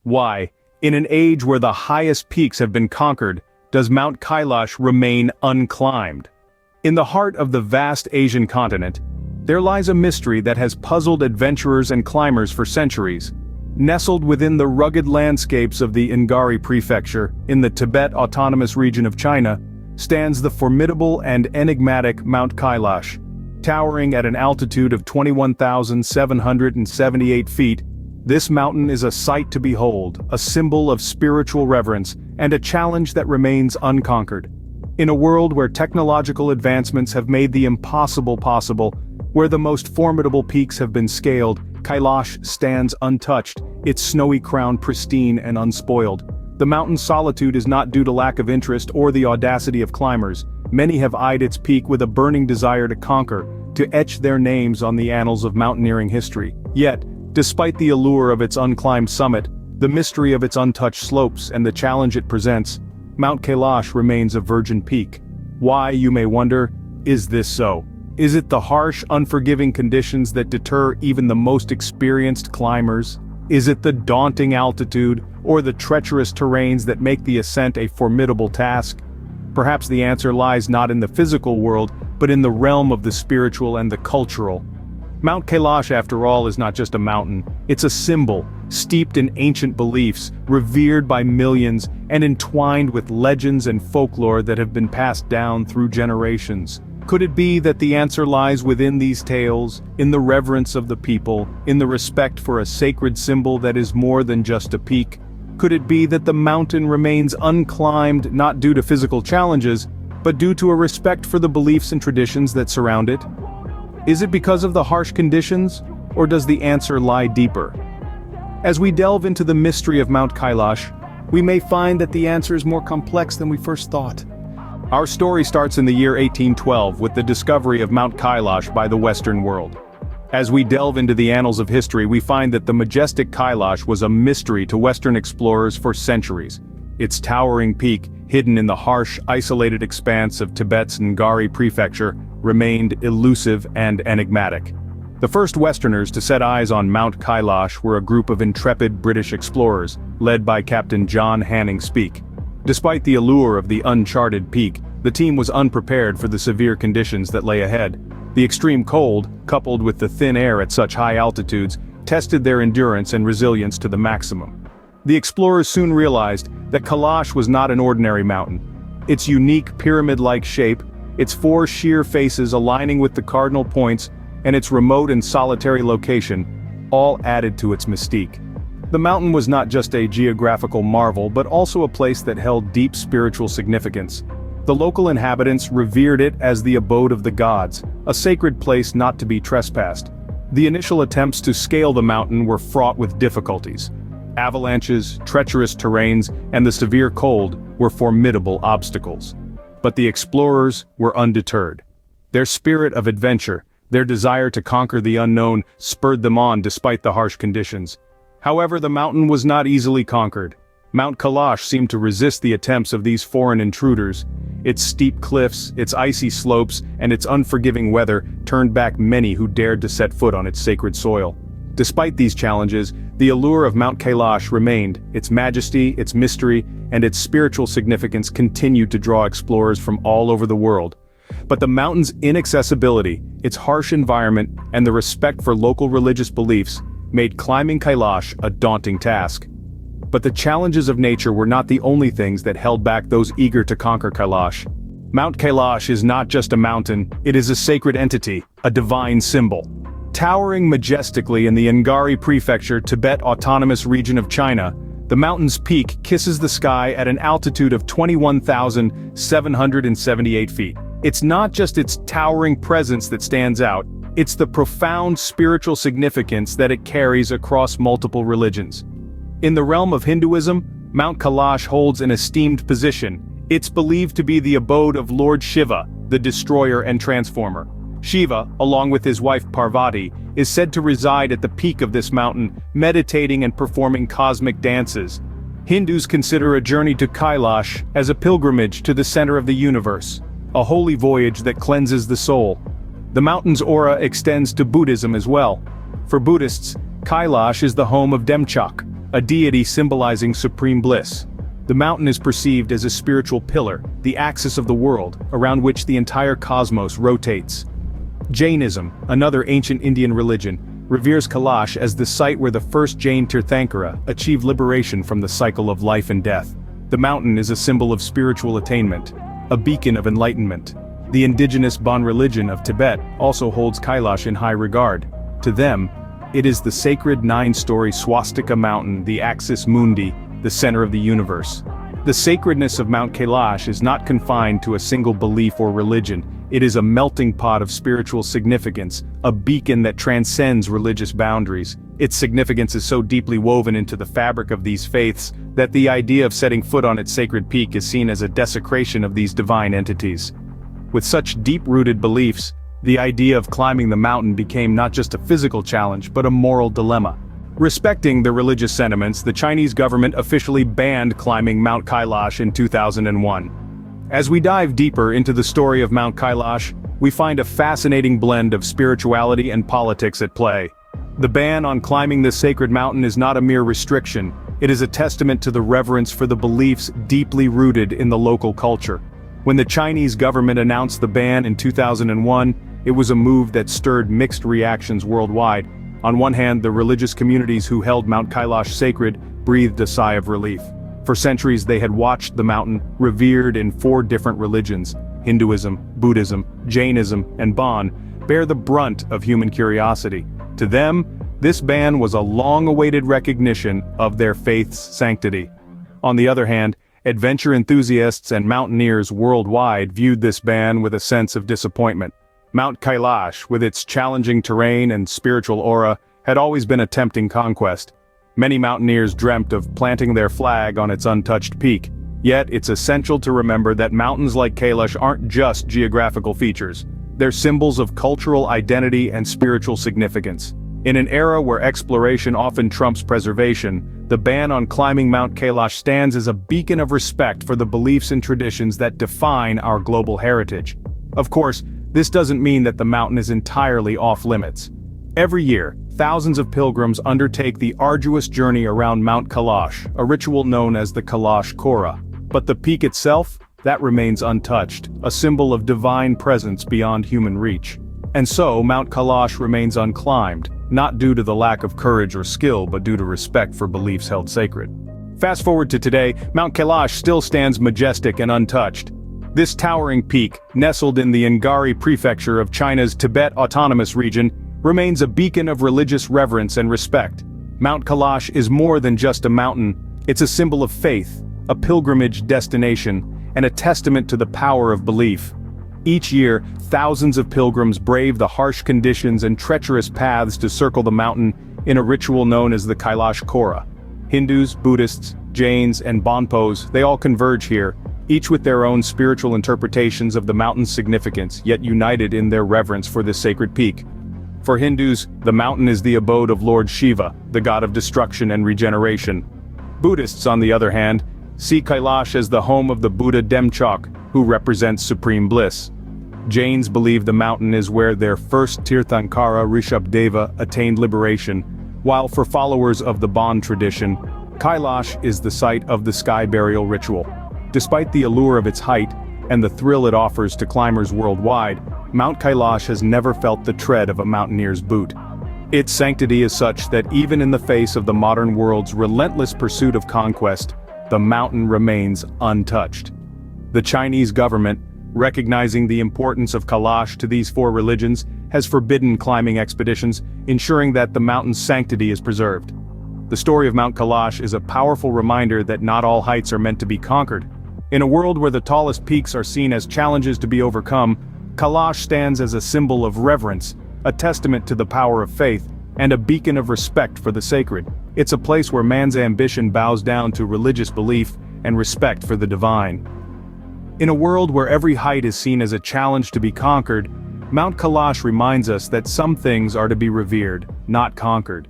Why, in an age where the highest peaks have been conquered, does Mount Kailash remain unclimbed? In the heart of the vast Asian continent, there lies a mystery that has puzzled adventurers and climbers for centuries. Nestled within the rugged landscapes of the Ngari Prefecture, in the Tibet Autonomous Region of China, stands the formidable and enigmatic Mount Kailash. Towering at an altitude of 21,778 feet, this mountain is a sight to behold, a symbol of spiritual reverence, and a challenge that remains unconquered. In a world where technological advancements have made the impossible possible, where the most formidable peaks have been scaled, Kailash stands untouched, its snowy crown pristine and unspoiled. The mountain's solitude is not due to lack of interest or the audacity of climbers. Many have eyed its peak with a burning desire to conquer, to etch their names on the annals of mountaineering history. Yet, despite the allure of its unclimbed summit, the mystery of its untouched slopes and the challenge it presents, Mount Kailash remains a virgin peak. Why, you may wonder, is this so? Is it the harsh, unforgiving conditions that deter even the most experienced climbers? Is it the daunting altitude, or the treacherous terrains that make the ascent a formidable task? Perhaps the answer lies not in the physical world, but in the realm of the spiritual and the cultural. Mount Kailash, after all, is not just a mountain, it's a symbol, steeped in ancient beliefs, revered by millions, and entwined with legends and folklore that have been passed down through generations. Could it be that the answer lies within these tales, in the reverence of the people, in the respect for a sacred symbol that is more than just a peak? Could it be that the mountain remains unclimbed not due to physical challenges, but due to a respect for the beliefs and traditions that surround it? Is it because of the harsh conditions, or does the answer lie deeper? As we delve into the mystery of Mount Kailash, we may find that the answer is more complex than we first thought. Our story starts in the year 1812 with the discovery of Mount Kailash by the Western world. As we delve into the annals of history, we find that the majestic Kailash was a mystery to Western explorers for centuries. Its towering peak, hidden in the harsh, isolated expanse of Tibet's Ngari Prefecture, remained elusive and enigmatic. The first Westerners to set eyes on Mount Kailash were a group of intrepid British explorers, led by Captain John Hanning Speke. Despite the allure of the uncharted peak, the team was unprepared for the severe conditions that lay ahead. The extreme cold, coupled with the thin air at such high altitudes, tested their endurance and resilience to the maximum. The explorers soon realized that Kailash was not an ordinary mountain. Its unique pyramid-like shape, its four sheer faces aligning with the cardinal points, and its remote and solitary location, all added to its mystique. The mountain was not just a geographical marvel but also a place that held deep spiritual significance. The local inhabitants revered it as the abode of the gods, a sacred place not to be trespassed. The initial attempts to scale the mountain were fraught with difficulties. Avalanches, treacherous terrains, and the severe cold were formidable obstacles. But the explorers were undeterred. Their spirit of adventure, their desire to conquer the unknown, spurred them on despite the harsh conditions. However, the mountain was not easily conquered. Mount Kailash seemed to resist the attempts of these foreign intruders. Its steep cliffs, its icy slopes, and its unforgiving weather turned back many who dared to set foot on its sacred soil. Despite these challenges, the allure of Mount Kailash remained. Its majesty, its mystery, and its spiritual significance continued to draw explorers from all over the world. But the mountain's inaccessibility, its harsh environment, and the respect for local religious beliefs made climbing Kailash a daunting task. But the challenges of nature were not the only things that held back those eager to conquer Kailash. Mount Kailash is not just a mountain, it is a sacred entity, a divine symbol. Towering majestically in the Ngari Prefecture, Tibet Autonomous Region of China, the mountain's peak kisses the sky at an altitude of 21,778 feet. It's not just its towering presence that stands out, it's the profound spiritual significance that it carries across multiple religions. In the realm of Hinduism, Mount Kailash holds an esteemed position. It's believed to be the abode of Lord Shiva, the destroyer and transformer. Shiva, along with his wife Parvati, is said to reside at the peak of this mountain, meditating and performing cosmic dances. Hindus consider a journey to Kailash as a pilgrimage to the center of the universe, a holy voyage that cleanses the soul. The mountain's aura extends to Buddhism as well. For Buddhists, Kailash is the home of Demchok, a deity symbolizing supreme bliss. The mountain is perceived as a spiritual pillar, the axis of the world, around which the entire cosmos rotates. Jainism, another ancient Indian religion, reveres Kailash as the site where the first Jain Tirthankara achieved liberation from the cycle of life and death. The mountain is a symbol of spiritual attainment, a beacon of enlightenment. The indigenous Bon religion of Tibet also holds Kailash in high regard. To them, it is the sacred 9-story swastika mountain, the axis mundi, the center of the universe. The sacredness of Mount Kailash is not confined to a single belief or religion. It is a melting pot of spiritual significance, a beacon that transcends religious boundaries. Its significance is so deeply woven into the fabric of these faiths that the idea of setting foot on its sacred peak is seen as a desecration of these divine entities. With such deep-rooted beliefs, the idea of climbing the mountain became not just a physical challenge but a moral dilemma. Respecting the religious sentiments, the Chinese government officially banned climbing Mount Kailash in 2001. As we dive deeper into the story of Mount Kailash, we find a fascinating blend of spirituality and politics at play. The ban on climbing this sacred mountain is not a mere restriction, it is a testament to the reverence for the beliefs deeply rooted in the local culture. When the Chinese government announced the ban in 2001, it was a move that stirred mixed reactions worldwide. On one hand, the religious communities who held Mount Kailash sacred breathed a sigh of relief. For centuries they had watched the mountain, revered in 4 different religions, Hinduism, Buddhism, Jainism, and Bon, bear the brunt of human curiosity. To them, this ban was a long-awaited recognition of their faith's sanctity. On the other hand, adventure enthusiasts and mountaineers worldwide viewed this ban with a sense of disappointment. Mount Kailash, with its challenging terrain and spiritual aura, had always been a tempting conquest. Many mountaineers dreamt of planting their flag on its untouched peak. Yet it's essential to remember that mountains like Kailash aren't just geographical features. They're symbols of cultural identity and spiritual significance. In an era where exploration often trumps preservation, the ban on climbing Mount Kailash stands as a beacon of respect for the beliefs and traditions that define our global heritage. Of course, this doesn't mean that the mountain is entirely off-limits. Every year, thousands of pilgrims undertake the arduous journey around Mount Kailash, a ritual known as the Kailash Kora. But the peak itself, that remains untouched, a symbol of divine presence beyond human reach. And so, Mount Kailash remains unclimbed, not due to the lack of courage or skill but due to respect for beliefs held sacred. Fast forward to today, Mount Kailash still stands majestic and untouched. This towering peak, nestled in the Ngari prefecture of China's Tibet Autonomous Region, remains a beacon of religious reverence and respect. Mount Kailash is more than just a mountain, it's a symbol of faith, a pilgrimage destination, and a testament to the power of belief. Each year, thousands of pilgrims brave the harsh conditions and treacherous paths to circle the mountain in a ritual known as the Kailash Kora. Hindus, Buddhists, Jains, and Bonpos, they all converge here, each with their own spiritual interpretations of the mountain's significance, yet united in their reverence for this sacred peak. For Hindus, the mountain is the abode of Lord Shiva, the god of destruction and regeneration. Buddhists, on the other hand, see Kailash as the home of the Buddha Demchok, who represents supreme bliss. Jains believe the mountain is where their first Tirthankara Rishabdeva attained liberation, while for followers of the Bon tradition, Kailash is the site of the sky burial ritual. Despite the allure of its height, and the thrill it offers to climbers worldwide, Mount Kailash has never felt the tread of a mountaineer's boot. Its sanctity is such that even in the face of the modern world's relentless pursuit of conquest, the mountain remains untouched. The Chinese government, recognizing the importance of Kailash to these 4 religions, has forbidden climbing expeditions, ensuring that the mountain's sanctity is preserved. The story of Mount Kailash is a powerful reminder that not all heights are meant to be conquered. In a world where the tallest peaks are seen as challenges to be overcome, Kailash stands as a symbol of reverence, a testament to the power of faith, and a beacon of respect for the sacred. It's a place where man's ambition bows down to religious belief and respect for the divine. In a world where every height is seen as a challenge to be conquered, Mount Kailash reminds us that some things are to be revered, not conquered.